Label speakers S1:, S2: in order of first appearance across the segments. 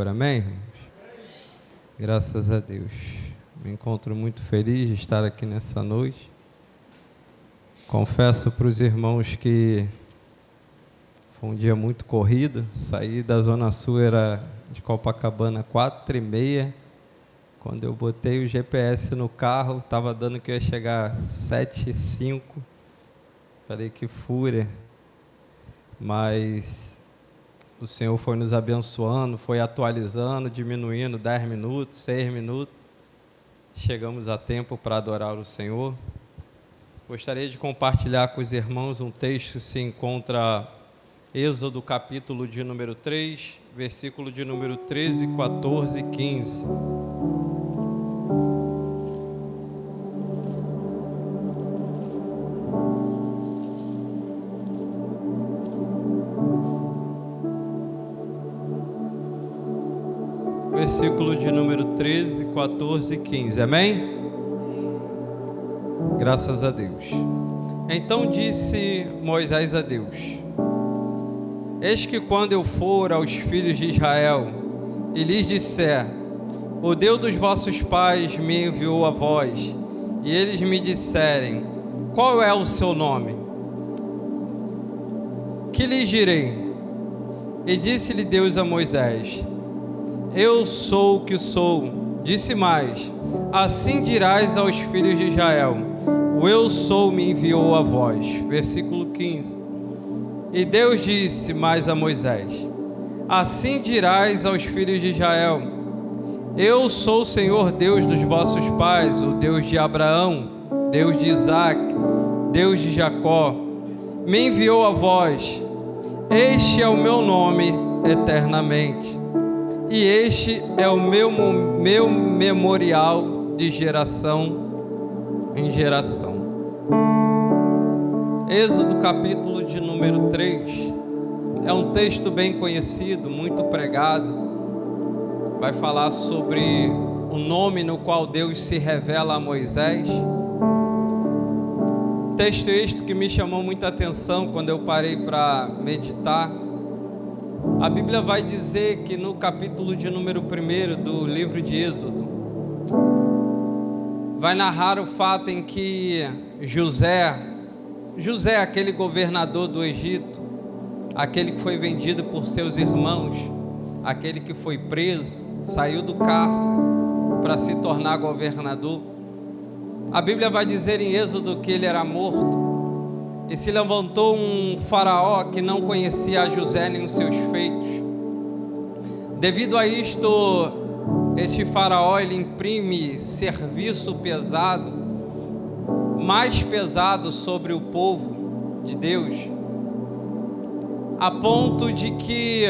S1: Amém, irmãos? Graças a Deus. Me encontro muito feliz de estar aqui nessa noite. Confesso para os irmãos que foi um dia muito corrido. Saí da Zona Sul, era de Copacabana, 4h30. Quando eu botei o GPS no carro, estava dando que eu ia chegar 7h05. Falei que fúria. Mas o Senhor foi nos abençoando, foi atualizando, diminuindo 10 minutos, 6 minutos. Chegamos a tempo para adorar o Senhor. Gostaria de compartilhar com os irmãos um texto que se encontra Êxodo capítulo de número 3, versículo de número 13, 14 e 15. Versículo de número 13, 14 e 15, amém? Graças a Deus. Então disse Moisés a Deus: eis que quando eu for aos filhos de Israel e lhes disser, o Deus dos vossos pais me enviou a vós, e eles me disserem, qual é o seu nome? Que lhes direi? E disse-lhe Deus a Moisés: eu sou o que sou. Disse mais: assim dirás aos filhos de Israel, o eu sou me enviou a vós. Versículo 15. E Deus disse mais a Moisés: assim dirás aos filhos de Israel, eu sou o Senhor Deus dos vossos pais, o Deus de Abraão, Deus de Isaque, Deus de Jacó, me enviou a vós. Este é o meu nome eternamente, e este é o meu memorial de geração em geração. Êxodo capítulo de número 3 é um texto bem conhecido, muito pregado. Vai falar sobre o nome no qual Deus se revela a Moisés. Texto este que me chamou muita atenção quando eu parei para meditar. A Bíblia vai dizer que no capítulo de número 1 do livro de Êxodo, vai narrar o fato em que José, aquele governador do Egito, aquele que foi vendido por seus irmãos, aquele que foi preso, saiu do cárcere para se tornar governador. A Bíblia vai dizer em Êxodo que ele era morto. E se levantou um faraó que não conhecia a José nem os seus feitos. Devido a isto, este faraó ele imprime serviço pesado, mais pesado sobre o povo de Deus, a ponto de que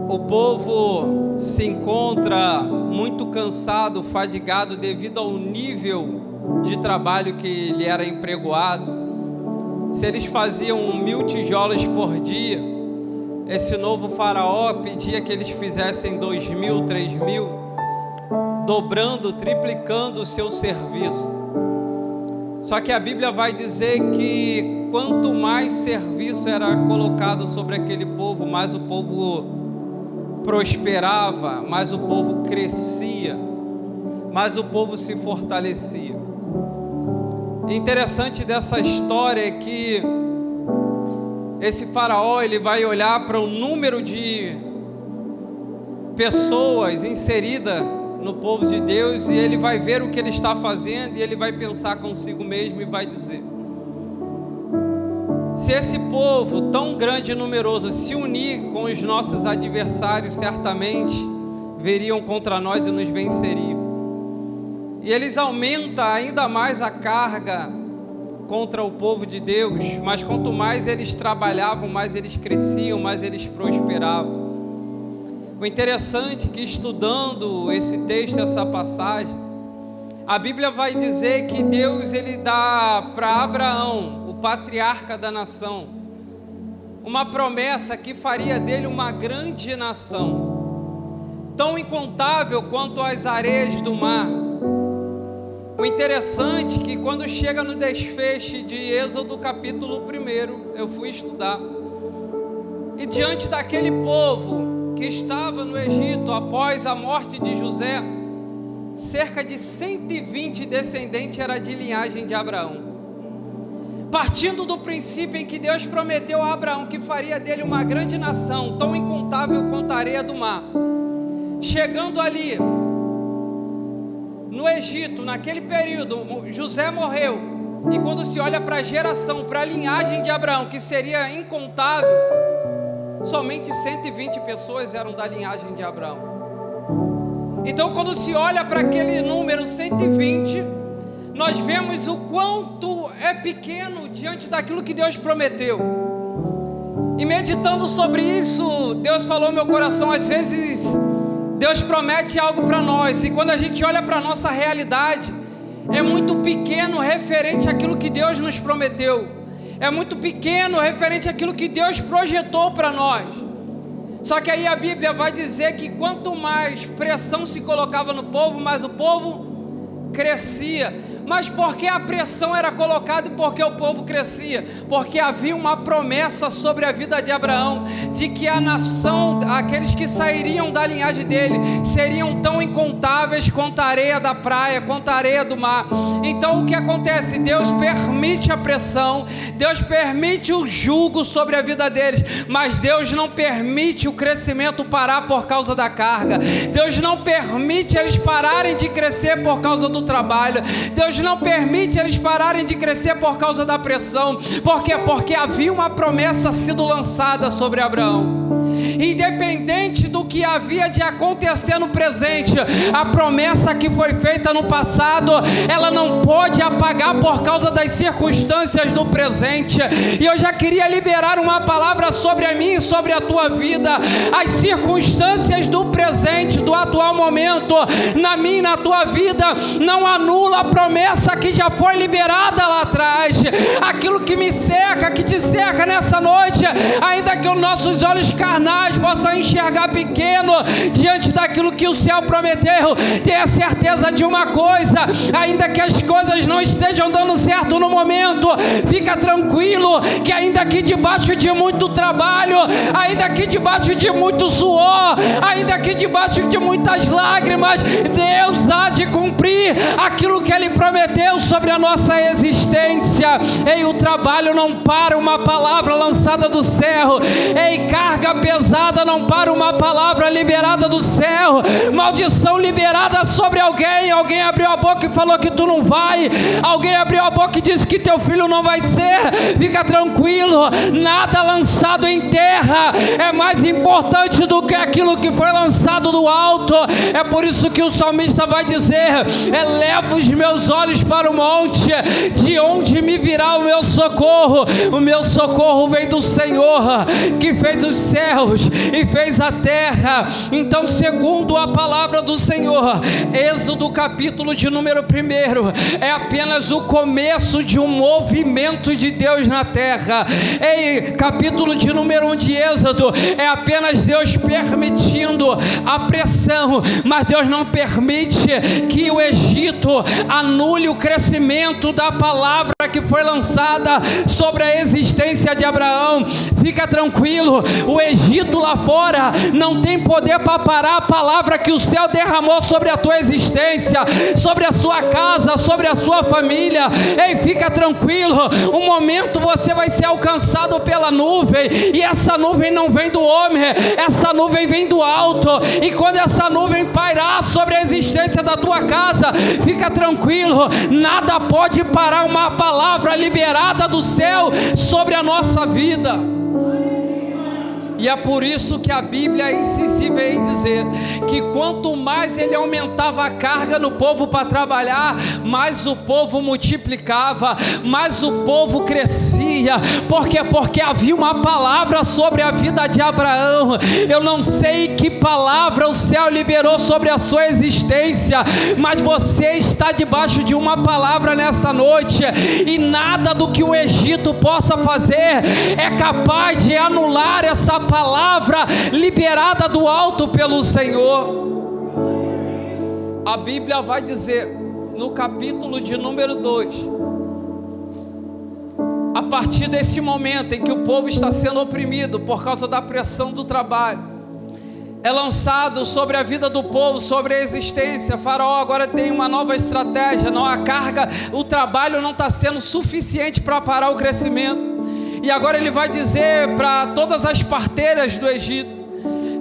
S1: o povo se encontra muito cansado, fadigado devido ao nível de trabalho que lhe era empregoado. Se eles faziam 1000 tijolos por dia, esse novo faraó pedia que eles fizessem 2000, 3000, dobrando, triplicando o seu serviço. Só que a Bíblia vai dizer que quanto mais serviço era colocado sobre aquele povo, mais o povo prosperava, mais o povo crescia, mais o povo se fortalecia. Interessante dessa história é que esse faraó ele vai olhar para o número de pessoas inseridas no povo de Deus e ele vai ver o que ele está fazendo e ele vai pensar consigo mesmo e vai dizer: se esse povo tão grande e numeroso se unir com os nossos adversários, certamente viriam contra nós e nos venceriam. E eles aumentam ainda mais a carga contra o povo de Deus, mas quanto mais eles trabalhavam, mais eles cresciam, mais eles prosperavam. O interessante é que estudando esse texto, essa passagem, a Bíblia vai dizer que Deus ele dá para Abraão, o patriarca da nação, uma promessa que faria dele uma grande nação, tão incontável quanto as areias do mar. O interessante é que quando chega no desfecho de Êxodo capítulo 1, eu fui estudar, e diante daquele povo que estava no Egito após a morte de José, cerca de 120 descendentes era de linhagem de Abraão. Partindo do princípio em que Deus prometeu a Abraão que faria dele uma grande nação, tão incontável quanto a areia do mar. Chegando ali, no Egito, naquele período, José morreu. E quando se olha para a geração, para a linhagem de Abraão, que seria incontável, somente 120 pessoas eram da linhagem de Abraão. Então, quando se olha para aquele número 120, nós vemos o quanto é pequeno diante daquilo que Deus prometeu. E meditando sobre isso, Deus falou no meu coração, às vezes Deus promete algo para nós, e quando a gente olha para a nossa realidade, é muito pequeno referente àquilo que Deus nos prometeu, é muito pequeno referente àquilo que Deus projetou para nós. Só que aí a Bíblia vai dizer que quanto mais pressão se colocava no povo, mais o povo crescia. Mas por que a pressão era colocada e por que o povo crescia? Porque havia uma promessa sobre a vida de Abraão, de que a nação, aqueles que sairiam da linhagem dele, seriam tão incontáveis quanto a areia da praia, quanto a areia do mar. Então o que acontece? Deus permite a pressão, Deus permite o jugo sobre a vida deles, mas Deus não permite o crescimento parar por causa da carga. Deus não permite eles pararem de crescer por causa do trabalho. Deus não permite eles pararem de crescer por causa da pressão. Por quê? Porque havia uma promessa sendo lançada sobre Abraão. Independente do que havia de acontecer no presente, a promessa que foi feita no passado, ela não pode apagar por causa das circunstâncias do presente. E eu já queria liberar uma palavra sobre a minha e sobre a tua vida. As circunstâncias do presente, do atual momento, na minha e na tua vida, não anula a promessa que já foi liberada lá atrás. Aquilo que me cerca, que te cerca nessa noite, ainda que os nossos olhos carnais possam enxergar pequeno diante daquilo que o céu prometeu, tenha certeza de uma coisa: ainda que as coisas não estejam dando certo no momento, fica tranquilo que ainda que debaixo de muito trabalho, ainda que debaixo de muito suor, ainda que debaixo de muitas lágrimas, Deus há de cumprir aquilo que Ele prometeu sobre a nossa existência. Ei, o trabalho não para uma palavra lançada do céu. Ei, carga pesada não para uma palavra liberada do céu. Maldição liberada sobre alguém. Alguém abriu a boca e falou que tu não vai. Alguém abriu a boca e disse que teu filho não vai ser. Fica tranquilo, nada lançado em terra é mais importante do que aquilo que foi lançado do alto. É por isso que o salmista vai dizer: eleva os meus olhos para o monte, de onde me virá o meu socorro? O meu socorro vem do Senhor, que fez os céus e fez a terra. Então, segundo a palavra do Senhor, Êxodo capítulo de número 1 é apenas o começo de um movimento de Deus na terra. Ei, capítulo de número 1 de Êxodo é apenas Deus permitindo a pressão, mas Deus não permite que o Egito anule o crescimento da palavra que foi lançada sobre a existência de Abraão. Fica tranquilo, o Egito lá fora não tem poder para parar a palavra que o céu derramou sobre a tua existência, sobre a sua casa, sobre a sua família. Ei, fica tranquilo, um momento você vai ser alcançado pela nuvem, e essa nuvem não vem do homem, essa nuvem vem do alto. E quando essa nuvem pairar sobre a existência da tua casa, fica tranquilo, nada pode parar uma palavra liberada do céu sobre a nossa vida. E é por isso que a Bíblia é incisiva em dizer que quanto mais ele aumentava a carga no povo para trabalhar, mais o povo multiplicava, mais o povo crescia. Por quê? Porque havia uma palavra sobre a vida de Abraão. Eu não sei que palavra o céu liberou sobre a sua existência, mas você está debaixo de uma palavra nessa noite, e nada do que o Egito possa fazer é capaz de anular essa palavra liberada do alto pelo Senhor. A Bíblia vai dizer no capítulo de número 2, a partir desse momento em que o povo está sendo oprimido por causa da pressão do trabalho, é lançado sobre a vida do povo, sobre a existência. Faraó agora tem uma nova estratégia. Não, a carga, o trabalho não está sendo suficiente para parar o crescimento. E agora ele vai dizer para todas as parteiras do Egito,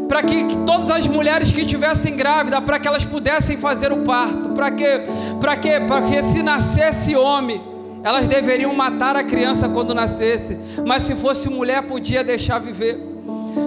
S1: para que todas as mulheres que estivessem grávidas, para que elas pudessem fazer o parto. Para quê? Para que se nascesse homem, elas deveriam matar a criança quando nascesse, mas se fosse mulher, podia deixar viver.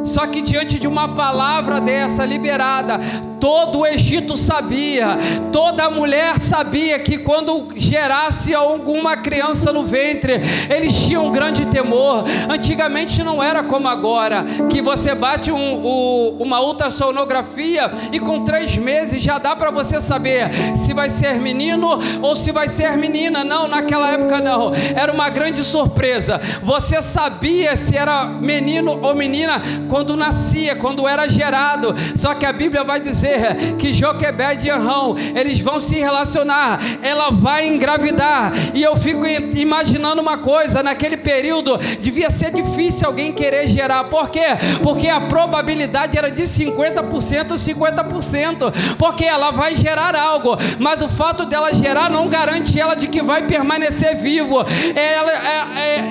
S1: Só que diante de uma palavra dessa liberada, todo o Egito sabia, toda mulher sabia que quando gerasse alguma criança no ventre, eles tinham um grande temor. Antigamente não era como agora, que você bate uma ultrassonografia e com 3 meses já dá para você saber se vai ser menino ou se vai ser menina. Não, naquela época não, era uma grande surpresa. Você sabia se era menino ou menina quando nascia, quando era gerado. Só que a Bíblia vai dizer que Joquebede e Anrão, eles vão se relacionar, ela vai engravidar. E eu fico imaginando uma coisa, naquele período devia ser difícil alguém querer gerar. Por quê? Porque a probabilidade era de 50%, porque ela vai gerar algo, mas o fato dela gerar não garante ela de que vai permanecer vivo.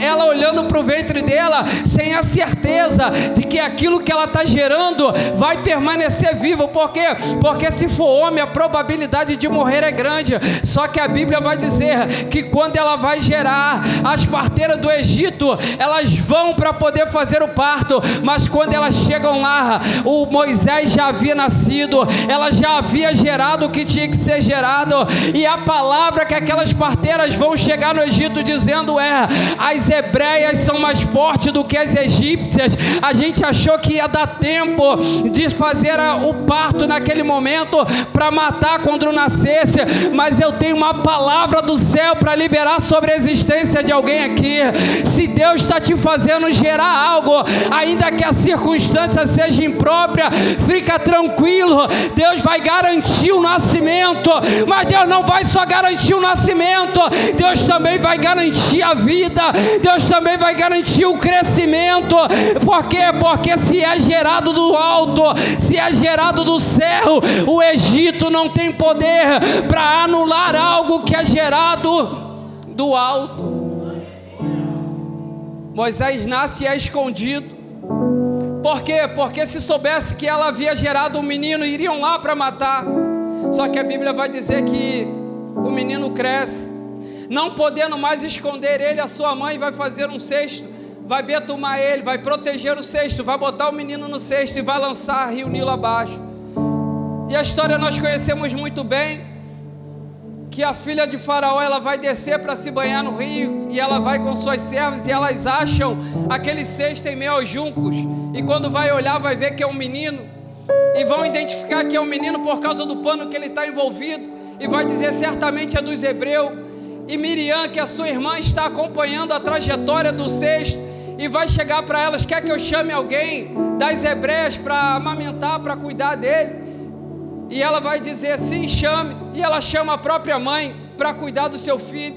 S1: Ela olhando para o ventre dela, sem a certeza de que aquilo que ela está gerando vai permanecer vivo. Por quê? Porque se for homem, a probabilidade de morrer é grande. Só que a Bíblia vai dizer que quando ela vai gerar, as parteiras do Egito, elas vão para poder fazer o parto, mas quando elas chegam lá, o Moisés já havia nascido, ela já havia gerado o que tinha que ser gerado. E a palavra que aquelas parteiras vão chegar no Egito dizendo as hebreias são mais fortes do que as egípcias. A gente achou que ia dar tempo de fazer o parto naquele momento para matar quando nascesse, mas eu tenho uma palavra do céu para liberar sobre a existência de alguém aqui. Se Deus está te fazendo gerar algo, ainda que a circunstância seja imprópria, fica tranquilo, Deus vai garantir o nascimento. Mas Deus não vai só garantir o nascimento, Deus também vai garantir a vida, Deus também vai garantir o crescimento. Por quê? Porque se é gerado do alto, se é gerado do céu, o Egito não tem poder para anular algo que é gerado do alto. Moisés nasce e é escondido. Por quê? Porque se soubesse que ela havia gerado um menino, iriam lá para matar. Só que a Bíblia vai dizer que o menino cresce, não podendo mais esconder ele, a sua mãe vai fazer um cesto, vai betumar ele, vai proteger o cesto, vai botar o menino no cesto e vai lançar Rio Nilo abaixo. E a história nós conhecemos muito bem, que a filha de Faraó, ela vai descer para se banhar no rio, e ela vai com suas servas, e elas acham aquele cesto em meio aos juncos, e quando vai olhar, vai ver que é um menino, e vão identificar que é um menino por causa do pano que ele está envolvido, e vai dizer certamente é dos hebreus. E Miriam, que a sua irmã, está acompanhando a trajetória do cesto, e vai chegar para elas: quer que eu chame alguém das hebreias para amamentar, para cuidar dele? E ela vai dizer: sim, chame. E ela chama a própria mãe para cuidar do seu filho.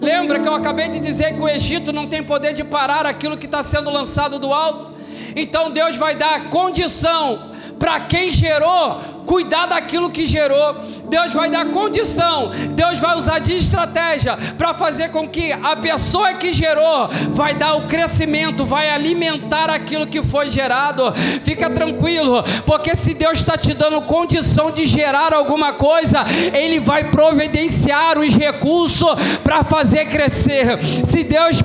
S1: Lembra que eu acabei de dizer que o Egito não tem poder de parar aquilo que está sendo lançado do alto? Então Deus vai dar condição para quem gerou cuidar daquilo que gerou. Deus vai dar condição, Deus vai usar de estratégia para fazer com que a pessoa que gerou vai dar o crescimento, vai alimentar aquilo que foi gerado. Fica tranquilo, porque se Deus está te dando condição de gerar alguma coisa, Ele vai providenciar os recursos para fazer crescer. Se Deus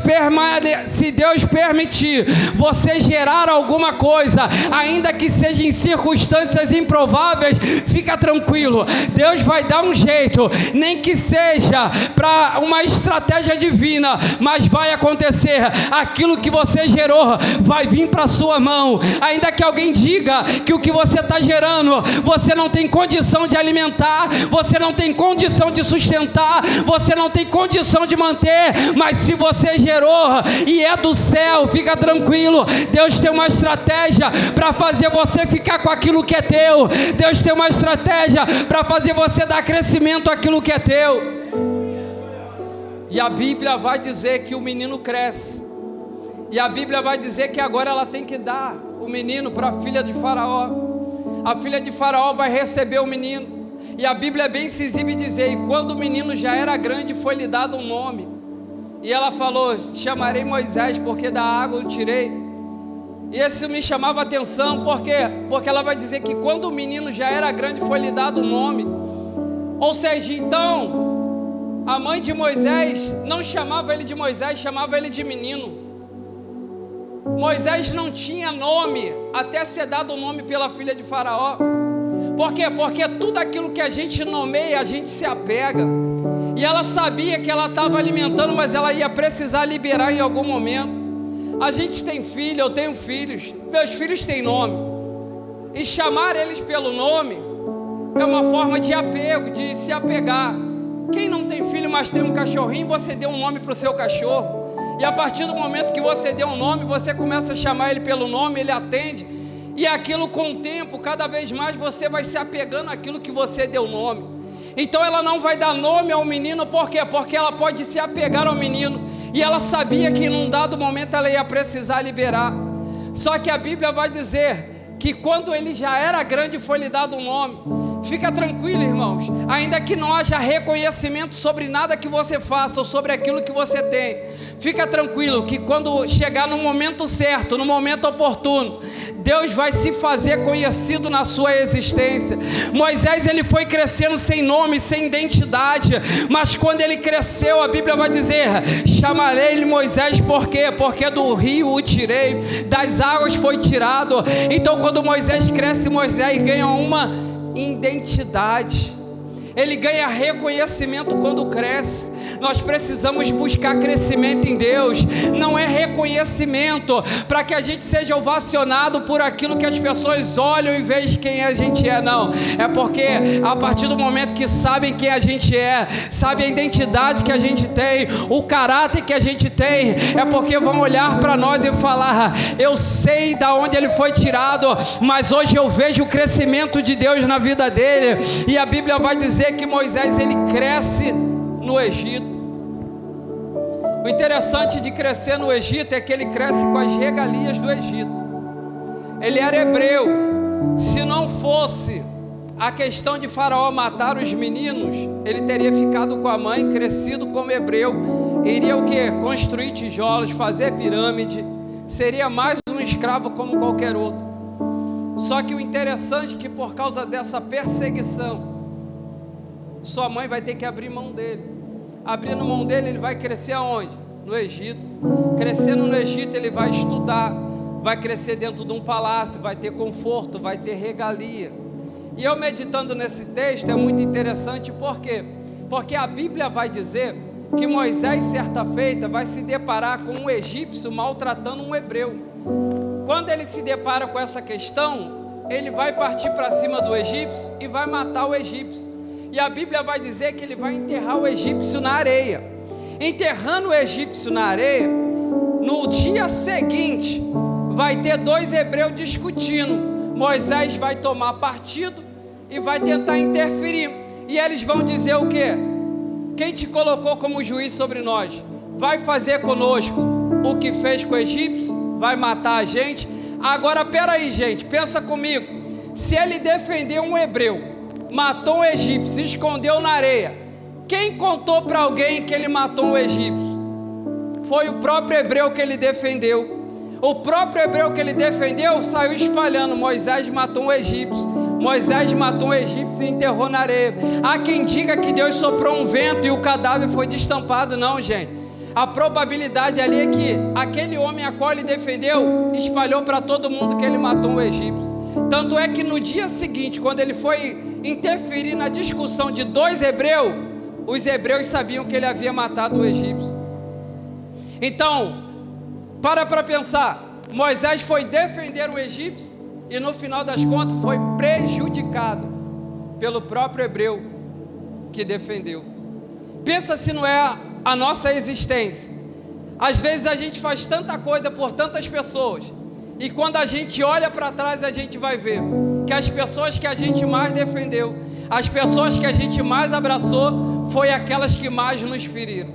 S1: permitir você gerar alguma coisa, ainda que seja em circunstâncias improváveis, fica tranquilo, Deus vai dar um jeito, nem que seja para uma estratégia divina, mas vai acontecer. Aquilo que você gerou vai vir para a sua mão. Ainda que alguém diga que o que você está gerando, você não tem condição de alimentar, você não tem condição de sustentar, você não tem condição de manter, mas se você gerou e é do céu, fica tranquilo, Deus tem uma estratégia para fazer você ficar com aquilo que é teu. Deus tem uma estratégia para fazer você dar crescimento àquilo que é teu. E a Bíblia vai dizer que o menino cresce, e a Bíblia vai dizer que agora ela tem que dar o menino para a filha de Faraó. A filha de Faraó vai receber o menino. E a Bíblia é bem incisiva e dizer: e quando o menino já era grande, foi-lhe dado um nome. E ela falou: chamarei Moisés, porque da água eu tirei. E isso me chamava a atenção, por quê? Porque ela vai dizer que quando o menino já era grande, foi-lhe dado um nome. Ou seja, então, a mãe de Moisés não chamava ele de Moisés, chamava ele de menino. Moisés não tinha nome, até ser dado o nome pela filha de Faraó. Por quê? Porque tudo aquilo que a gente nomeia, a gente se apega. E ela sabia que ela estava alimentando, mas ela ia precisar liberar em algum momento. A gente tem filho, eu tenho filhos, meus filhos têm nome. E chamar eles pelo nome é uma forma de apego, de se apegar. Quem não tem filho, mas tem um cachorrinho, você deu um nome para o seu cachorro. E a partir do momento que você deu um nome, você começa a chamar ele pelo nome, ele atende. E aquilo com o tempo, cada vez mais você vai se apegando àquilo que você deu nome. Então ela não vai dar nome ao menino, por quê? Porque ela pode se apegar ao menino. E ela sabia que num dado momento ela ia precisar liberar. Só que a Bíblia vai dizer que quando ele já era grande, foi-lhe dado um nome. Fica tranquilo, irmãos, ainda que não haja reconhecimento sobre nada que você faça ou sobre aquilo que você tem, fica tranquilo que quando chegar no momento certo, no momento oportuno, Deus vai se fazer conhecido na sua existência. Moisés, ele foi crescendo sem nome, sem identidade, mas quando ele cresceu, a Bíblia vai dizer: chamarei-lhe Moisés, por quê? Porque do rio o tirei, das águas foi tirado. Então quando Moisés cresce, Moisés ganha uma identidade, ele ganha reconhecimento quando cresce. Nós precisamos buscar crescimento em Deus, não é reconhecimento para que a gente seja ovacionado por aquilo que as pessoas olham e vejam quem a gente é, não, é porque a partir do momento que sabem quem a gente é, sabem a identidade que a gente tem, o caráter que a gente tem, é porque vão olhar para nós e falar: eu sei da onde ele foi tirado, mas hoje eu vejo o crescimento de Deus na vida dele. E a Bíblia vai dizer que Moisés, ele cresce no Egito. O interessante de crescer no Egito é que ele cresce com as regalias do Egito. Ele era hebreu. Se não fosse a questão de Faraó matar os meninos, ele teria ficado com a mãe, crescido como hebreu. Iria o quê? Construir tijolos, fazer pirâmide. Seria mais um escravo como qualquer outro. Só que o interessante é que por causa dessa perseguição, sua mãe vai ter que abrir mão dele. Abrindo mão dele, ele vai crescer aonde? No Egito. Crescendo no Egito, ele vai estudar, vai crescer dentro de um palácio, vai ter conforto, vai ter regalia. E eu meditando nesse texto é muito interessante, por quê? Porque a Bíblia vai dizer que Moisés, certa feita, vai se deparar com um egípcio maltratando um hebreu. Quando ele se depara com essa questão, ele vai partir para cima do egípcio e vai matar o egípcio. E a Bíblia vai dizer que ele vai enterrar o egípcio na areia. Enterrando o egípcio na areia, no dia seguinte, vai ter dois hebreus discutindo. Moisés vai tomar partido e vai tentar interferir. E eles vão dizer o quê? Quem te colocou como juiz sobre nós? Vai fazer conosco o que fez com o egípcio? Vai matar a gente? Agora, peraí, gente, pensa comigo. Se ele defendeu um hebreu, matou um egípcio, se escondeu na areia, quem contou para alguém que ele matou um egípcio? Foi o próprio hebreu que ele defendeu. O próprio hebreu que ele defendeu saiu espalhando: Moisés matou um egípcio, Moisés matou um egípcio e enterrou na areia. Há quem diga que Deus soprou um vento e o cadáver foi destampado. Não, gente, a probabilidade ali é que aquele homem a qual ele defendeu espalhou para todo mundo que ele matou um egípcio. Tanto é que no dia seguinte, quando ele foi interferir na discussão de dois hebreus, os hebreus sabiam que ele havia matado o egípcio. Então, para pensar, Moisés foi defender o egípcio e no final das contas foi prejudicado pelo próprio hebreu que defendeu. Pensa se não é a nossa existência. Às vezes a gente faz tanta coisa por tantas pessoas, e quando a gente olha para trás, a gente vai ver que as pessoas que a gente mais defendeu, as pessoas que a gente mais abraçou, foi aquelas que mais nos feriram.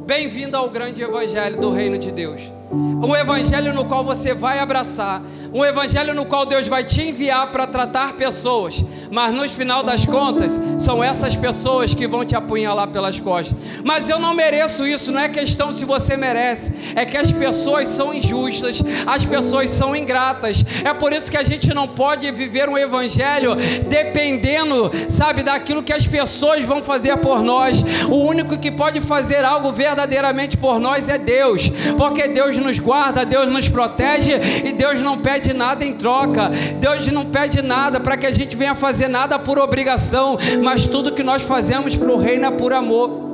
S1: Bem-vindo ao grande evangelho do reino de Deus. Um evangelho no qual você vai abraçar, Um evangelho no qual Deus vai te enviar para tratar pessoas, mas no final das contas, são essas pessoas que vão te apunhalar pelas costas. Mas eu não mereço isso, não é questão se você merece, é que as pessoas são injustas, as pessoas são ingratas. É por isso que a gente não pode viver um evangelho dependendo, sabe, daquilo que as pessoas vão fazer por nós. O único que pode fazer algo verdadeiramente por nós é Deus, porque Deus nos guarda, Deus nos protege e Deus não pede nada em troca. Deus não pede nada para que a gente venha fazer nada por obrigação, mas tudo que nós fazemos para o reino é por amor.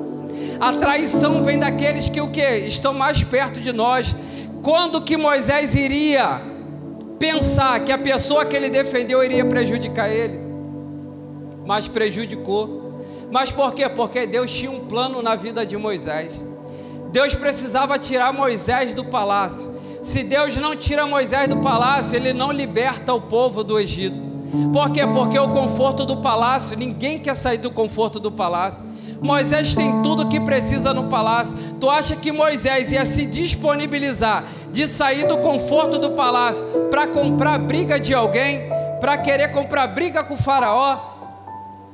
S1: A traição vem daqueles que o quê? Estão mais perto de nós. Quando que Moisés iria pensar que a pessoa que ele defendeu iria prejudicar ele? Mas prejudicou. Mas por quê? Porque Deus tinha um plano na vida de Moisés. Deus precisava tirar Moisés do palácio. Se Deus não tira Moisés do palácio, Ele não liberta o povo do Egito. Por quê? Porque o conforto do palácio, ninguém quer sair do conforto do palácio. Moisés tem tudo o que precisa no palácio. Tu acha que Moisés ia se disponibilizar de sair do conforto do palácio para comprar briga de alguém? Para querer comprar briga com o faraó?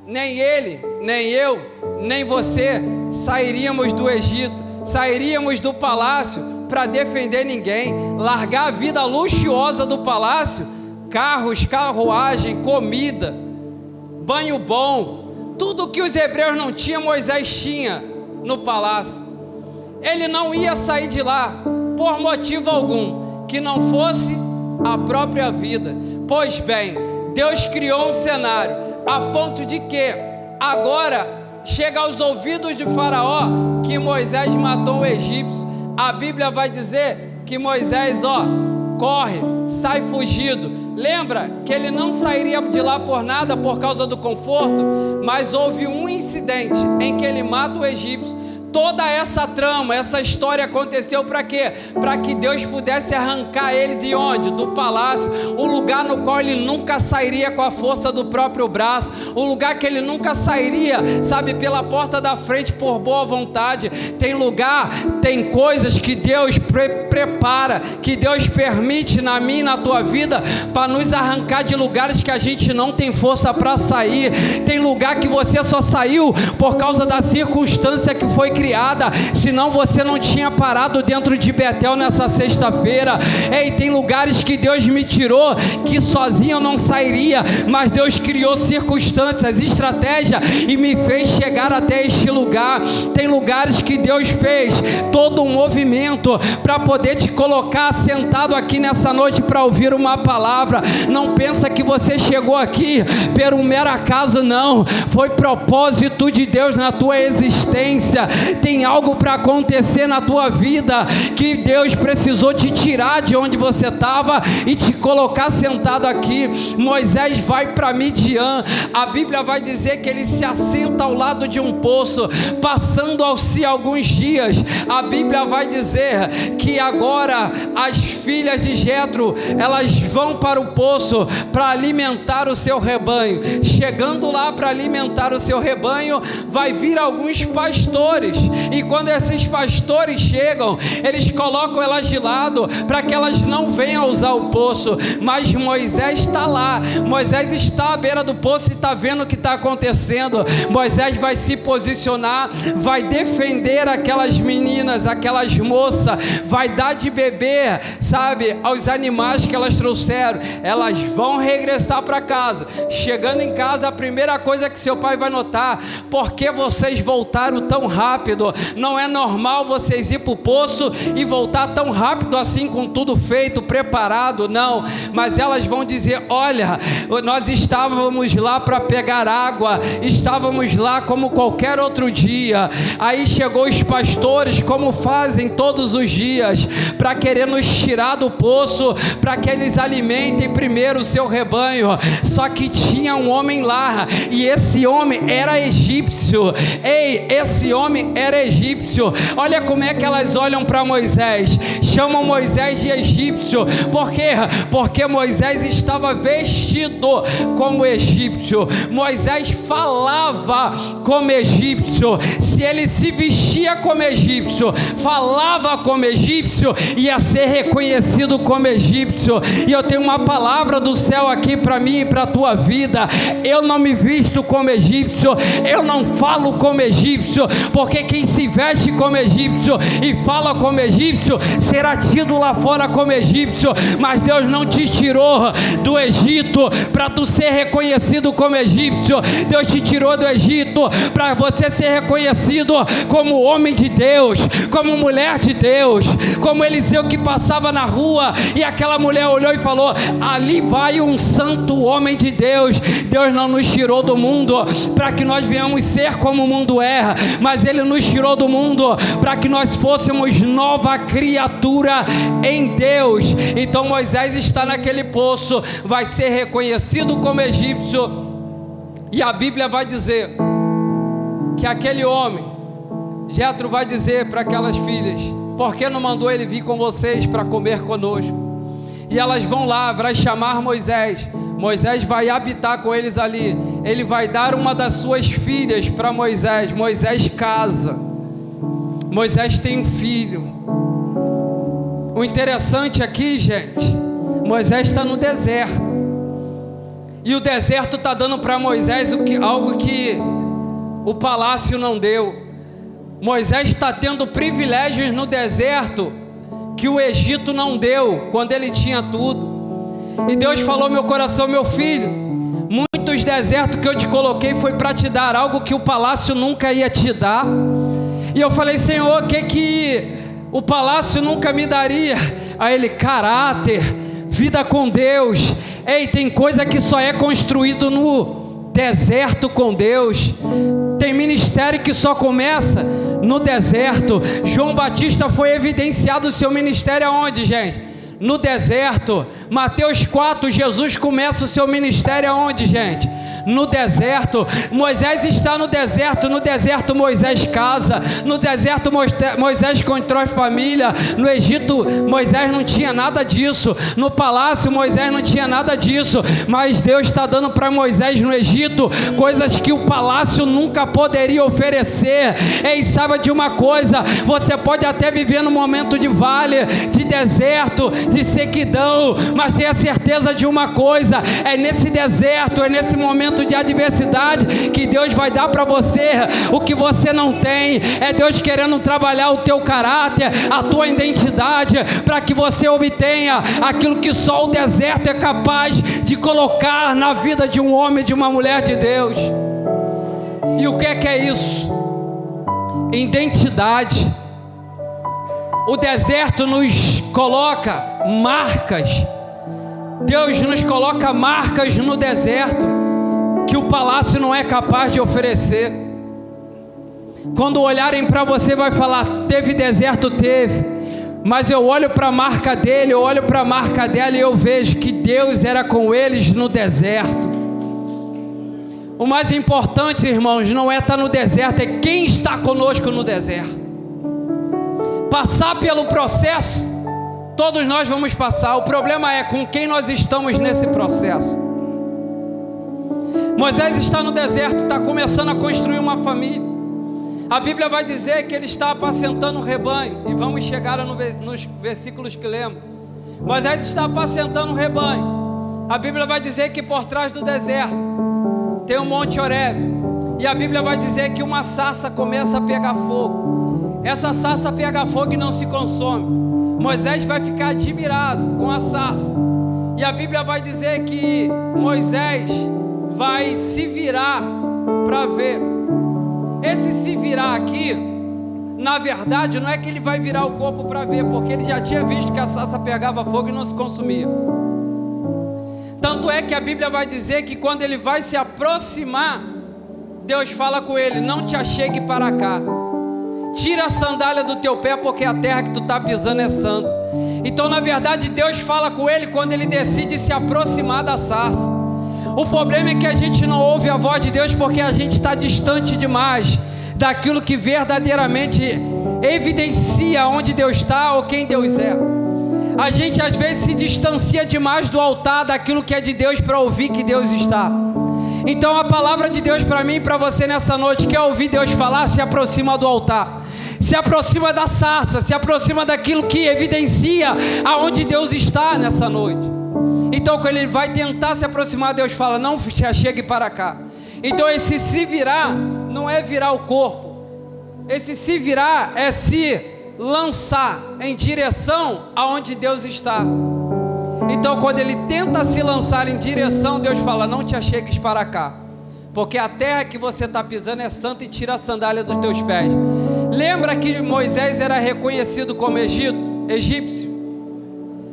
S1: Nem ele, nem eu, nem você sairíamos do Egito, sairíamos do palácio para defender ninguém, largar a vida luxuosa do palácio, carros, carruagem, comida, banho bom, tudo que os hebreus não tinham, Moisés tinha no palácio. Ele não ia sair de lá por motivo algum, que não fosse a própria vida. Pois bem, Deus criou um cenário, a ponto de que agora chega aos ouvidos de Faraó que Moisés matou o egípcio. A Bíblia vai dizer que Moisés, corre, sai fugido. Lembra que ele não sairia de lá por nada, por causa do conforto, mas houve um incidente em que ele mata o egípcio. Toda essa trama, essa história aconteceu para quê? Para que Deus pudesse arrancar ele de onde? Do palácio, o lugar no qual ele nunca sairia com a força do próprio braço, o lugar que ele nunca sairia, sabe, pela porta da frente por boa vontade. Tem lugar, tem coisas que Deus prepara, que Deus permite na minha e na tua vida, para nos arrancar de lugares que a gente não tem força para sair. Tem lugar que você só saiu por causa da circunstância que foi criada, senão você não tinha parado dentro de Betel nessa sexta-feira. Ei, tem lugares que Deus me tirou, que sozinho eu não sairia, mas Deus criou circunstâncias, estratégia, e me fez chegar até este lugar. Tem lugares que Deus fez todo um movimento para poder te colocar sentado aqui nessa noite para ouvir uma palavra. Não pensa que você chegou aqui por um mero acaso, não. Foi propósito de Deus na tua existência. Tem algo para acontecer na tua vida, que Deus precisou te tirar de onde você estava e te colocar sentado aqui. Moisés vai para Midian. A Bíblia vai dizer que ele se assenta ao lado de um poço. Passando-se alguns dias, a Bíblia vai dizer que agora as filhas de Jetro, elas vão para o poço para alimentar o seu rebanho. Chegando lá para alimentar o seu rebanho, vai vir alguns pastores. E quando esses pastores chegam, eles colocam elas de lado para que elas não venham usar o poço. Mas Moisés está lá, Moisés está à beira do poço e está vendo o que está acontecendo. Moisés vai se posicionar, vai defender aquelas meninas, aquelas moças, vai dar de beber, sabe, aos animais que elas trouxeram. Elas vão regressar para casa. Chegando em casa, a primeira coisa que seu pai vai notar: por que vocês voltaram tão rápido? Não é normal vocês ir para o poço e voltar tão rápido assim, com tudo feito, preparado, não. Mas elas vão dizer: olha, nós estávamos lá para pegar água, estávamos lá como qualquer outro dia. Aí chegou os pastores, como fazem todos os dias, para querer nos tirar do poço, para que eles alimentem primeiro o seu rebanho. Só que tinha um homem lá, e esse homem era egípcio. Ei, esse homem era egípcio. Olha como é que elas olham para Moisés, chamam Moisés de egípcio. Por quê? Porque Moisés estava vestido como egípcio. Moisés falava como egípcio. Se ele se vestia como egípcio, falava como egípcio, ia ser reconhecido reconhecido como egípcio. E eu tenho uma palavra do céu aqui para mim e para a tua vida. Eu não me visto como egípcio, eu não falo como egípcio, porque quem se veste como egípcio e fala como egípcio será tido lá fora como egípcio. Mas Deus não te tirou do Egito para tu ser reconhecido como egípcio. Deus te tirou do Egito para você ser reconhecido como homem de Deus, como mulher de Deus, como Eliseu que passava na rua e aquela mulher olhou e falou: ali vai um santo homem de Deus. Deus não nos tirou do mundo para que nós venhamos ser como o mundo é, mas Ele nos tirou do mundo para que nós fôssemos nova criatura em Deus. Então Moisés está naquele poço, vai ser reconhecido como egípcio, e a Bíblia vai dizer que aquele homem, Jetro, vai dizer para aquelas filhas: por que não mandou ele vir com vocês para comer conosco? E elas vão lá, vai chamar Moisés. Moisés vai habitar com eles ali. Ele vai dar uma das suas filhas para Moisés. Moisés casa. Moisés tem um filho. O interessante aqui, gente, Moisés está no deserto. E o deserto está dando para Moisés algo que o palácio não deu. Moisés está tendo privilégios no deserto que o Egito não deu quando ele tinha tudo. E Deus falou ao meu coração: meu filho, muitos desertos que eu te coloquei foi para te dar algo que o palácio nunca ia te dar. E eu falei: Senhor, o que o palácio nunca me daria? Aí ele: caráter, vida com Deus. Ei, tem coisa que só é construído no deserto com Deus. Tem ministério que só começa no deserto. João Batista foi evidenciado o seu ministério aonde, gente? No deserto. Mateus 4, Jesus começa o seu ministério aonde, gente? No deserto. Moisés está no deserto. No deserto Moisés casa. No deserto Moisés constrói família. No Egito Moisés não tinha nada disso. No palácio Moisés não tinha nada disso. Mas Deus está dando para Moisés no Egito coisas que o palácio nunca poderia oferecer. Ei, saiba de uma coisa: você pode até viver no momento de vale, de deserto, de sequidão, mas tenha certeza de uma coisa: é nesse deserto, é nesse momento de adversidade que Deus vai dar para você o que você não tem. É Deus querendo trabalhar o teu caráter, a tua identidade, para que você obtenha aquilo que só o deserto é capaz de colocar na vida de um homem, de uma mulher de Deus. E o que é isso? Identidade. O deserto nos coloca marcas. Deus nos coloca marcas no deserto que o palácio não é capaz de oferecer. Quando olharem para você, vai falar: teve deserto? Teve. Mas eu olho para a marca dele, eu olho para a marca dela, e eu vejo que Deus era com eles no deserto. O mais importante, irmãos, não é estar no deserto, é quem está conosco no deserto. Passar pelo processo, todos nós vamos passar. O problema é com quem nós estamos nesse processo. Moisés está no deserto, está começando a construir uma família. A Bíblia vai dizer que ele está apacentando um rebanho. E vamos chegar nos versículos que lemos. Moisés está apacentando um rebanho. A Bíblia vai dizer que por trás do deserto tem o Monte Horebe. E a Bíblia vai dizer que uma sarça começa a pegar fogo. Essa sarça pega fogo e não se consome. Moisés vai ficar admirado com a sarça. E a Bíblia vai dizer que Moisés vai se virar para ver. Esse se virar aqui, na verdade, não é que ele vai virar o corpo para ver, porque ele já tinha visto que a sarça pegava fogo e não se consumia. Tanto é que a Bíblia vai dizer que quando ele vai se aproximar, Deus fala com ele: não te achegue para cá, tira a sandália do teu pé, porque a terra que tu está pisando é santa. Então, na verdade, Deus fala com ele quando ele decide se aproximar da sarça. O problema é que a gente não ouve a voz de Deus porque a gente está distante demais daquilo que verdadeiramente evidencia onde Deus está ou quem Deus é. A gente às vezes se distancia demais do altar, daquilo que é de Deus, para ouvir que Deus está. Então a palavra de Deus para mim e para você nessa noite: quer ouvir Deus falar? Se aproxima do altar. se aproxima da sarça, se aproxima daquilo que evidencia aonde Deus está nessa noite. Então quando ele vai tentar se aproximar, Deus fala: não chegue para cá. Então esse se virar não é virar o corpo, esse se virar é se lançar em direção aonde Deus está. Então quando ele tenta se lançar em direção, Deus fala: não te achegues para cá, porque a terra que você está pisando é santa, e tira a sandália dos teus pés. Lembra que Moisés era reconhecido como egípcio?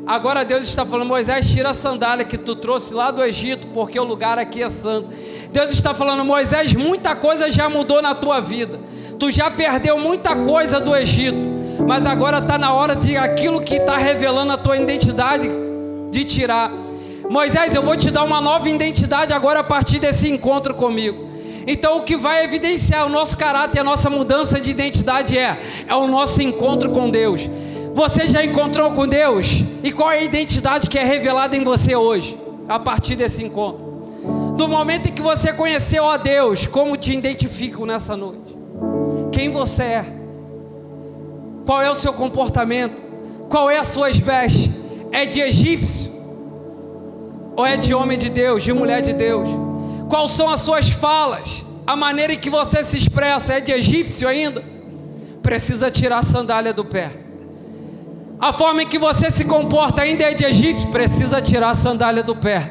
S1: Agora Deus está falando: Moisés, tira a sandália que tu trouxe lá do Egito, porque o lugar aqui é santo. Deus está falando: Moisés, muita coisa já mudou na tua vida, tu já perdeu muita coisa do Egito, mas agora está na hora de aquilo que está revelando a tua identidade, de tirar. Moisés, eu vou te dar uma nova identidade agora a partir desse encontro comigo. Então o que vai evidenciar o nosso caráter, a nossa mudança de identidade é o nosso encontro com Deus. Você já encontrou com Deus? E qual é a identidade que é revelada em você hoje, a partir desse encontro? Do momento em que você conheceu a Deus, como te identificam nessa noite? Quem você é? Qual é o seu comportamento? Qual é as suas vestes? É de egípcio? Ou é de homem de Deus, de mulher de Deus? Quais são as suas falas? A maneira em que você se expressa é de egípcio ainda? Precisa tirar a sandália do pé. A forma em que você se comporta ainda é de egípcio? Precisa tirar a sandália do pé.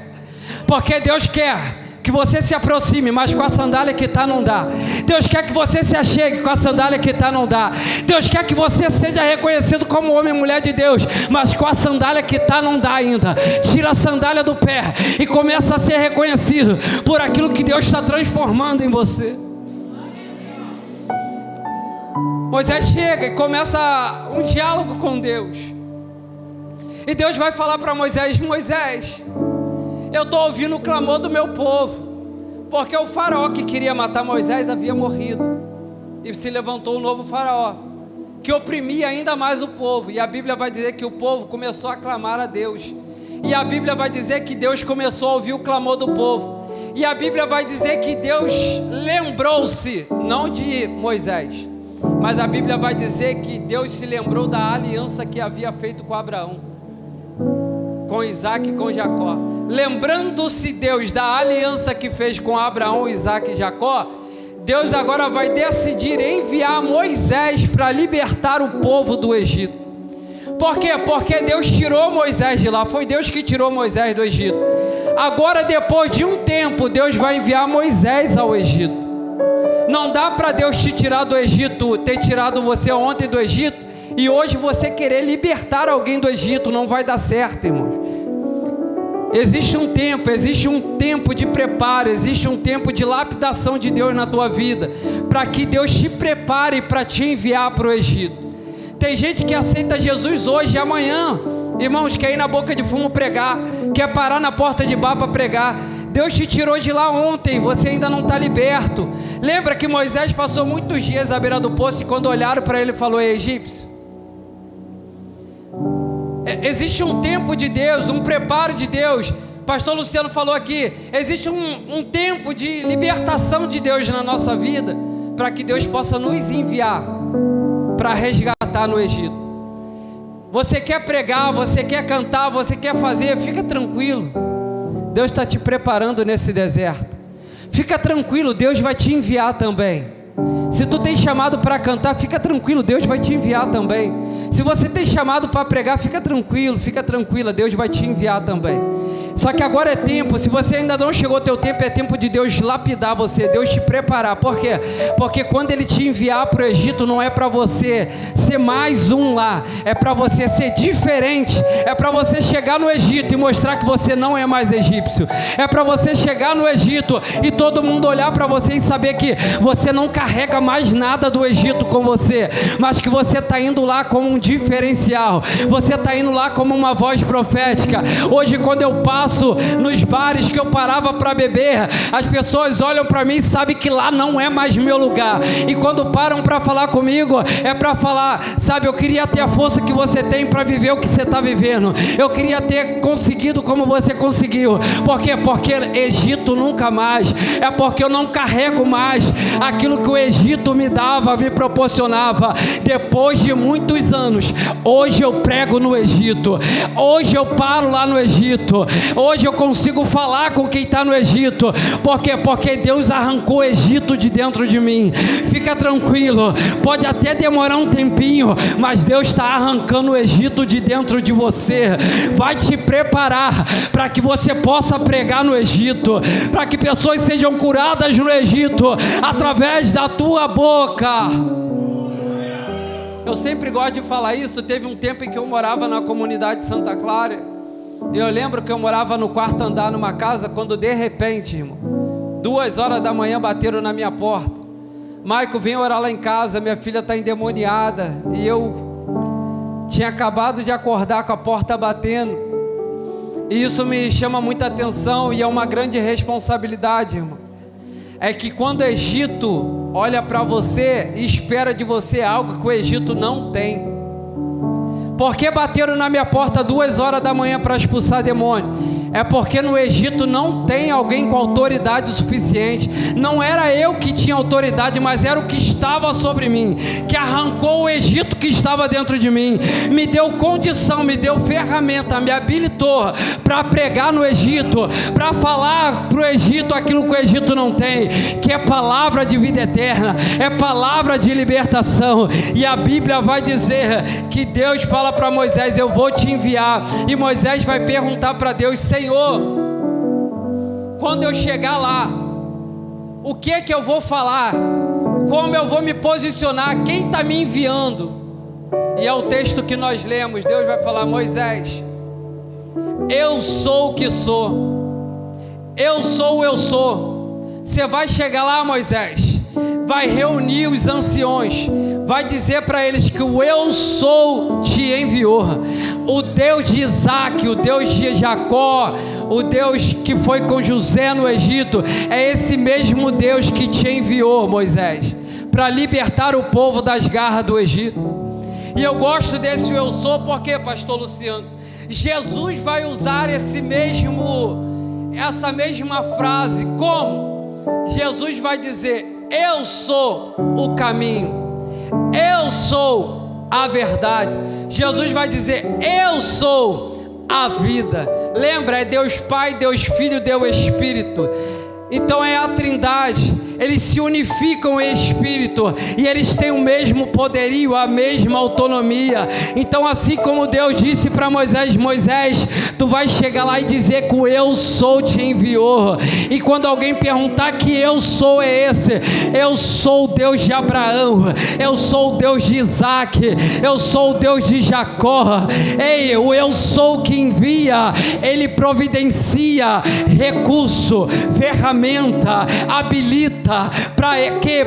S1: Porque Deus quer que você se aproxime, mas com a sandália que está não dá. Deus quer que você se achegue, com a sandália que está não dá. Deus quer que você seja reconhecido como homem e mulher de Deus, mas com a sandália que está não dá ainda. Tira a sandália do pé e começa a ser reconhecido por aquilo que Deus está transformando em você. Moisés chega e começa um diálogo com Deus, e Deus vai falar para Moisés: Moisés, eu estou ouvindo o clamor do meu povo, porque o faraó que queria matar Moisés havia morrido, e se levantou um novo faraó, que oprimia ainda mais o povo. E a Bíblia vai dizer que o povo começou a clamar a Deus, e a Bíblia vai dizer que Deus começou a ouvir o clamor do povo, e a Bíblia vai dizer que Deus lembrou-se, não de Moisés, mas a Bíblia vai dizer que Deus se lembrou da aliança que havia feito com Abraão, com Isaac e com Jacó. Lembrando-se Deus da aliança que fez com Abraão, Isaac e Jacó, Deus agora vai decidir enviar Moisés para libertar o povo do Egito. Por quê? Porque Deus tirou Moisés de lá, foi Deus que tirou Moisés do Egito. Agora, depois de um tempo, Deus vai enviar Moisés ao Egito. Não dá para Deus te tirar do Egito, ter tirado você ontem do Egito, e hoje você querer libertar alguém do Egito. Não vai dar certo, irmãos. Existe um tempo de preparo, existe um tempo de lapidação de Deus na tua vida, para que Deus te prepare para te enviar para o Egito. Tem gente que aceita Jesus hoje e amanhã, irmãos, quer ir na boca de fumo pregar, quer parar na porta de bar para pregar. Deus te tirou de lá ontem, você ainda não está liberto. Lembra que Moisés passou muitos dias à beira do poço, e quando olharam para ele, falou: é egípcio? Existe um tempo de Deus, um preparo de Deus. Pastor Luciano falou aqui, existe um tempo de libertação de Deus na nossa vida, para que Deus possa nos enviar para resgatar no Egito. Você quer pregar, você quer cantar, você quer fazer, fica tranquilo, Deus está te preparando nesse deserto. Fica tranquilo, Deus vai te enviar também. Se tu tem chamado para cantar, fica tranquilo, Deus vai te enviar também. Se você tem chamado para pregar, fica tranquilo, fica tranquila, Deus vai te enviar também. Só que agora é tempo, se você ainda não chegou ao teu tempo, é tempo de Deus lapidar você, Deus te preparar. Por quê? Porque quando Ele te enviar para o Egito, não é para você ser mais um lá, é para você ser diferente, é para você chegar no Egito e mostrar que você não é mais egípcio, é para você chegar no Egito e todo mundo olhar para você e saber que você não carrega mais nada do Egito com você, mas que você está indo lá como um diferencial, você está indo lá como uma voz profética. Hoje, quando eu passo passo nos bares que eu parava para beber, as pessoas olham para mim e sabem que lá não é mais meu lugar. E quando param para falar comigo, é para falar, sabe, eu queria ter a força que você tem para viver o que você está vivendo. Eu queria ter conseguido como você conseguiu. Por quê? Porque Egito nunca mais. É porque eu não carrego mais aquilo que o Egito me dava, me proporcionava. Depois de muitos anos, hoje eu prego no Egito. Hoje eu paro lá no Egito. Hoje eu consigo falar com quem está no Egito. Por quê? Porque Deus arrancou o Egito de dentro de mim. Fica tranquilo, pode até demorar um tempinho, mas Deus está arrancando o Egito de dentro de você. Vai te preparar para que você possa pregar no Egito, para que pessoas sejam curadas no Egito através da tua boca. Eu sempre gosto de falar isso. Teve um tempo em que eu morava na comunidade de Santa Clara, e eu lembro que eu morava no quarto andar numa casa, quando de repente, irmão, 2 horas da manhã bateram na minha porta. Maico, vem orar lá em casa, minha filha está endemoniada. E eu tinha acabado de acordar com a porta batendo. E isso me chama muita atenção e é uma grande responsabilidade, irmão. É que quando o Egito olha para você e espera de você algo que o Egito não tem. Por que bateram na minha porta 2 horas da manhã para expulsar demônio? É porque no Egito não tem alguém com autoridade o suficiente. Não era eu que tinha autoridade, mas era o que estava sobre mim, que arrancou o Egito que estava dentro de mim, me deu condição, me deu ferramenta, me habilitou para pregar no Egito, para falar para o Egito aquilo que o Egito não tem, que é palavra de vida eterna, é palavra de libertação. E a Bíblia vai dizer que Deus fala para Moisés: eu vou te enviar. E Moisés vai perguntar para Deus: Senhor, quando eu chegar lá, o que é que eu vou falar? Como eu vou me posicionar? Quem está me enviando? E é o texto que nós lemos. Deus vai falar: Moisés, eu sou o que sou. Eu sou o eu sou. Você vai chegar lá, Moisés, vai reunir os anciões, vai dizer para eles que o eu sou te enviou. O Deus de Isaac, o Deus de Jacó, o Deus que foi com José no Egito, é esse mesmo Deus que te enviou, Moisés, para libertar o povo das garras do Egito. E eu gosto desse eu sou porque, pastor Luciano, Jesus vai usar essa mesma frase. Como? Jesus vai dizer: eu sou o caminho, eu sou a verdade. Jesus vai dizer: eu sou a vida. Lembra, é Deus Pai, Deus Filho, Deus Espírito. Então é a Trindade. Eles se unificam em espírito e eles têm o mesmo poderio, a mesma autonomia. Então, assim como Deus disse para Moisés: Moisés, tu vais chegar lá e dizer que o eu sou te enviou. E quando alguém perguntar que eu sou é esse, eu sou o Deus de Abraão, eu sou o Deus de Isaac, eu sou o Deus de Jacó. Ei, o eu sou que envia, ele providencia recurso, ferramenta, habilita.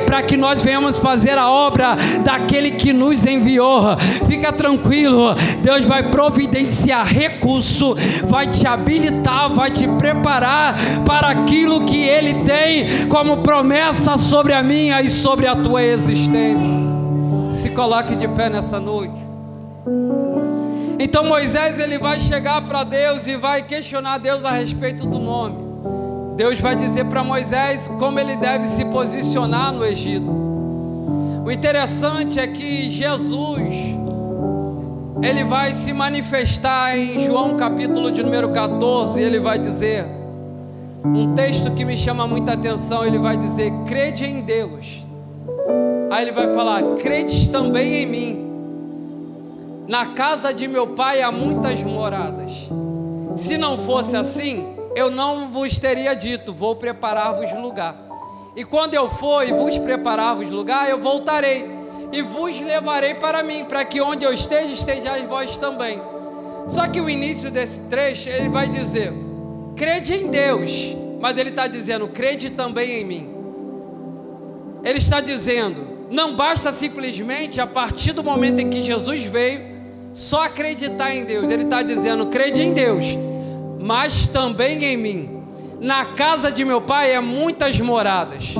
S1: Para que nós venhamos fazer a obra daquele que nos enviou. Fica tranquilo, Deus vai providenciar recurso, vai te habilitar, vai te preparar para aquilo que Ele tem como promessa sobre a minha e sobre a tua existência. Se coloque de pé nessa noite. Então Moisés, ele vai chegar para Deus e vai questionar Deus a respeito do nome. Deus vai dizer para Moisés como ele deve se posicionar no Egito. O interessante é que Jesus, ele vai se manifestar em João capítulo de número 14, e ele vai dizer, um texto que me chama muita atenção, ele vai dizer: crede em Deus. Aí ele vai falar: crede também em mim. Na casa de meu pai há muitas moradas. Se não fosse assim, eu não vos teria dito: vou preparar-vos lugar. E quando eu for e vos preparar-vos lugar, eu voltarei e vos levarei para mim, para que onde eu esteja, estejais vós também. Só que o início desse trecho, ele vai dizer: crede em Deus, mas ele está dizendo: crede também em mim. Ele está dizendo, não basta simplesmente, a partir do momento em que Jesus veio, só acreditar em Deus. Ele está dizendo: crede em Deus, mas também em mim. Na casa de meu pai há muitas moradas.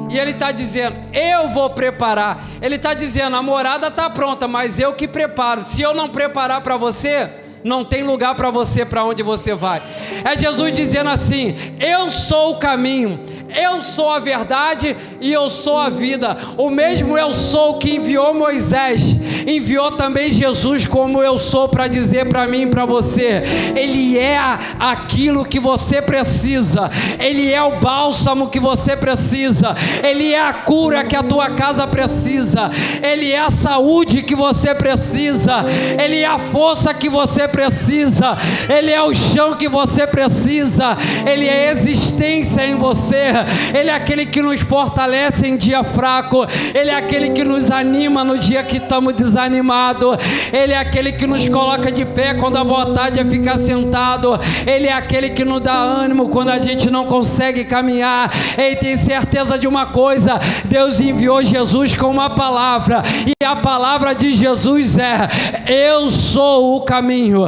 S1: E ele está dizendo, eu vou preparar. Ele está dizendo, a morada está pronta, mas eu que preparo. Se eu não preparar para você, não tem lugar para você, para onde você vai. É Jesus dizendo assim, eu sou o caminho, eu sou a verdade e eu sou a vida. O mesmo eu sou que enviou Moisés, enviou também Jesus como eu sou, para dizer para mim e para você, Ele é aquilo que você precisa, Ele é o bálsamo que você precisa, Ele é a cura que a tua casa precisa, Ele é a saúde que você precisa, Ele é a força que você precisa, Ele é o chão que você precisa, Ele é a existência em você, Ele é aquele que nos fortalece em dia fraco, Ele é aquele que nos anima no dia que estamos desanimados, Ele é aquele que nos coloca de pé quando a vontade é ficar sentado, Ele é aquele que nos dá ânimo quando a gente não consegue caminhar. Ele tem certeza de uma coisa, Deus enviou Jesus com uma palavra, e a palavra de Jesus é, eu sou o caminho,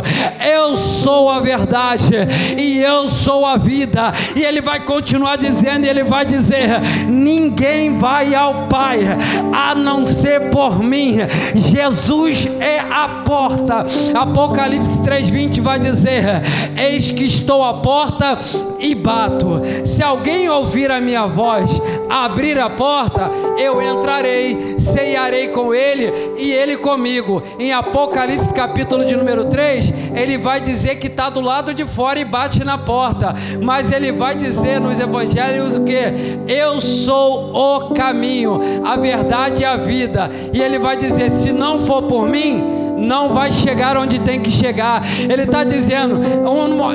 S1: eu sou a verdade e eu sou a vida. E Ele vai continuar dizendo, Ele vai dizer, ninguém vai ao Pai a não ser por mim. Jesus é a porta. Apocalipse 3:20 vai dizer, eis que estou à porta e bato. Se alguém ouvir a minha voz, abrir a porta, eu entrarei, ceiarei com ele e ele comigo. Em Apocalipse capítulo de número 3, ele vai dizer que está do lado de fora e bate na porta, mas ele vai dizer nos evangelhos o que? Eu sou o caminho, a verdade e a vida. E ele vai dizer, se não for por mim, não vai chegar onde tem que chegar. Ele está dizendo,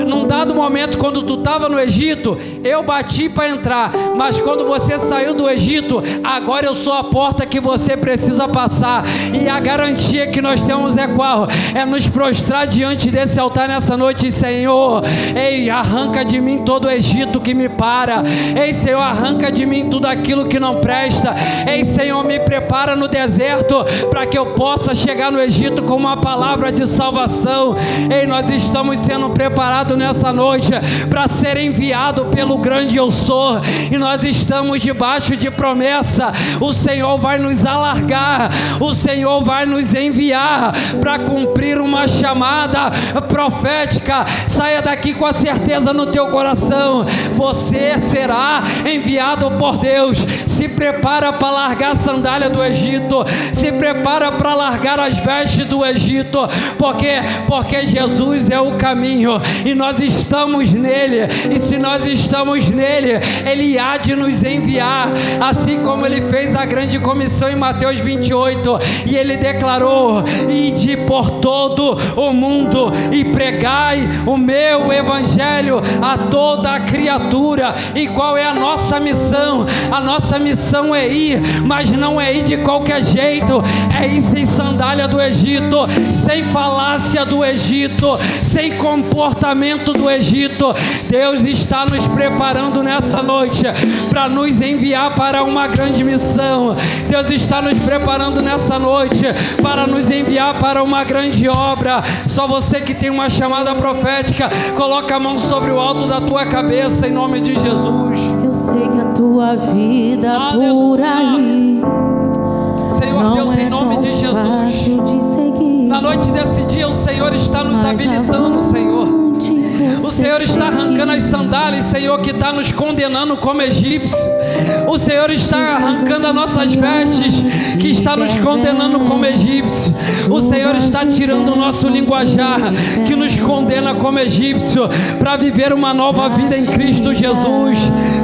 S1: num dado momento, quando tu estava no Egito, eu bati para entrar, mas quando você saiu do Egito, agora eu sou a porta que você precisa passar. E a garantia que nós temos é qual? É nos prostrar diante desse altar nessa noite. Senhor, ei, arranca de mim todo o Egito que me para. Ei, Senhor, arranca de mim tudo aquilo que não presta. Ei, Senhor, me prepara no deserto para que eu possa chegar no Egito com uma palavra de salvação. Ei, nós estamos sendo preparados nessa noite para ser enviado pelo grande eu sou, e nós estamos debaixo de promessa. O Senhor vai nos alargar, o Senhor vai nos enviar para cumprir uma chamada profética. Saia daqui com a certeza no teu coração, você será enviado por Deus. Se prepara para largar a sandália do Egito, se prepara para largar as vestes do Egito, porque Jesus é o caminho e nós estamos nele, e se nós estamos nele, ele há de nos enviar, assim como ele fez a grande comissão em Mateus 28, e ele declarou, ide por todo o mundo e pregai o meu evangelho a toda a criatura. E qual é a nossa missão? A nossa missão é ir, mas não é ir de qualquer jeito, é ir sem sandália do Egito, sem falácia do Egito, sem comportamento do Egito. Deus está nos preparando nessa noite para nos enviar para uma grande missão. Deus está nos preparando nessa noite para nos enviar para uma grande obra. Só você que tem uma chamada profética, coloca a mão sobre o alto da tua cabeça em nome de Jesus.
S2: Eu sei que a tua vida por aí,
S1: Senhor Deus, em nome de Jesus, na noite desse dia o Senhor está nos habilitando, Senhor. O Senhor está arrancando as sandálias, Senhor, que está nos condenando como egípcio. O Senhor está arrancando as nossas vestes, que está nos condenando como egípcio. O Senhor está tirando o nosso linguajar, que nos condena como egípcio, para viver uma nova vida em Cristo Jesus.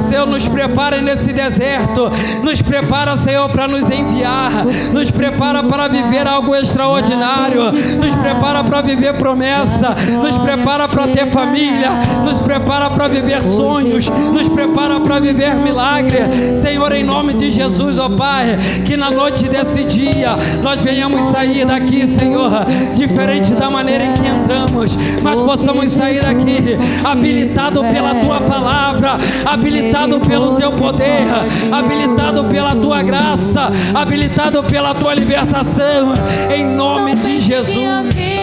S1: Senhor, nos prepara nesse deserto, nos prepara, Senhor, para nos enviar, nos prepara para viver algo extraordinário, nos prepara para viver promessa, nos prepara para ter família, nos prepara para viver sonhos, nos prepara para viver milagre. Senhor, em nome de Jesus, ó Pai, que na noite desse dia nós venhamos sair daqui, Senhor, diferente da maneira em que entramos, mas possamos sair daqui habilitado pela Tua palavra, habilitado pelo Teu poder, habilitado pela Tua graça, habilitado pela Tua libertação, em nome de Jesus.